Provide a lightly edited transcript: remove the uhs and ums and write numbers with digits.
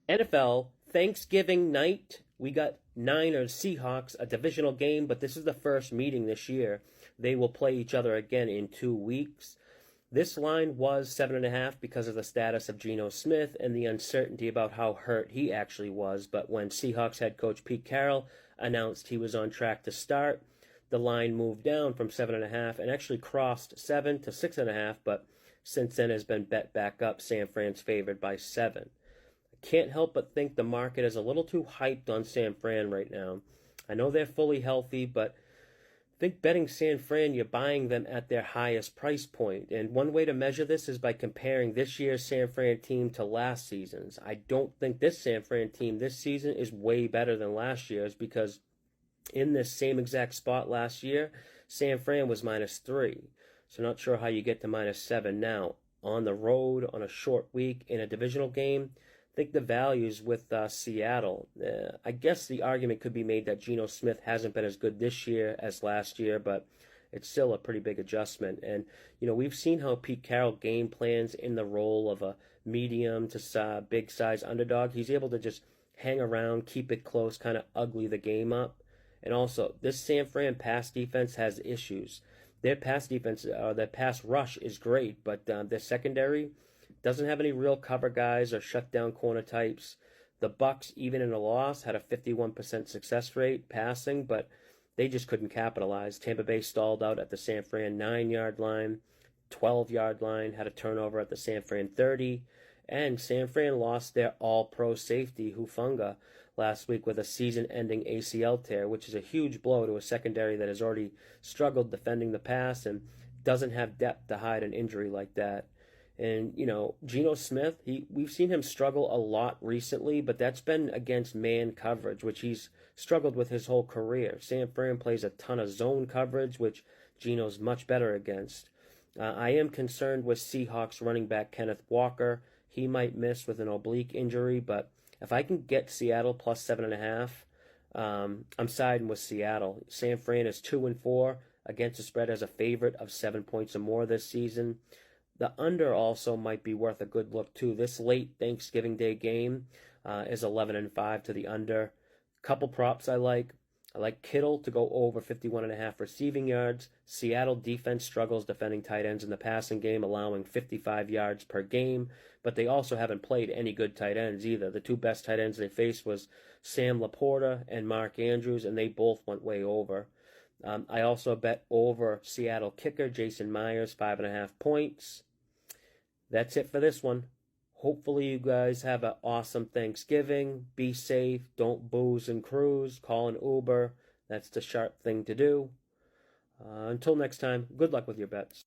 NFL Thanksgiving night, we got Niners Seahawks, a divisional game, but this is the first meeting this year. They will play each other again in 2 weeks. This line was 7.5 because of the status of Geno Smith and the uncertainty about how hurt he actually was. But when Seahawks head coach Pete Carroll announced he was on track to start, the line moved down from 7.5 and actually crossed 7 to 6.5. But since then has been bet back up. San Fran's favored by 7. Can't help but think the market is a little too hyped on San Fran right now. I know they're fully healthy, but I think betting San Fran, you're buying them at their highest price point. And one way to measure this is by comparing this year's San Fran team to last season's. I don't think this San Fran team this season is way better than last year's, because in this same exact spot last year, San Fran was -3. So not sure how you get to -7 now. On the road, on a short week, in a divisional game, I think the values with Seattle. I guess the argument could be made that Geno Smith hasn't been as good this year as last year, but it's still a pretty big adjustment. And, we've seen how Pete Carroll game plans in the role of a medium to big size underdog. He's able to just hang around, keep it close, kind of ugly the game up. And also, this San Fran pass defense has issues. Their pass defense, their pass rush is great, but their secondary doesn't have any real cover guys or shutdown corner types. The Bucks, even in a loss, had a 51% success rate passing, but they just couldn't capitalize. Tampa Bay stalled out at the San Fran 9-yard line, 12-yard line, had a turnover at the San Fran 30, and San Fran lost their all-pro safety, Hufanga, last week with a season-ending ACL tear, which is a huge blow to a secondary that has already struggled defending the pass and doesn't have depth to hide an injury like that. And, Geno Smith, we've seen him struggle a lot recently, but that's been against man coverage, which he's struggled with his whole career. San Fran plays a ton of zone coverage, which Geno's much better against. I am concerned with Seahawks running back Kenneth Walker. He might miss with an oblique injury, but if I can get Seattle plus 7.5, I'm siding with Seattle. San Fran is 2-4 against the spread as a favorite of 7 points or more this season. The under also might be worth a good look, too. This late Thanksgiving Day game is 11-5 to the under. Couple props I like. I like Kittle to go over 51.5 receiving yards. Seattle defense struggles defending tight ends in the passing game, allowing 55 yards per game. But they also haven't played any good tight ends either. The two best tight ends they faced was Sam Laporta and Mark Andrews, and they both went way over. I also bet over Seattle kicker Jason Myers, 5.5 points. That's it for this one. Hopefully you guys have an awesome Thanksgiving. Be safe. Don't booze and cruise. Call an Uber. That's the sharp thing to do. Until next time, good luck with your bets.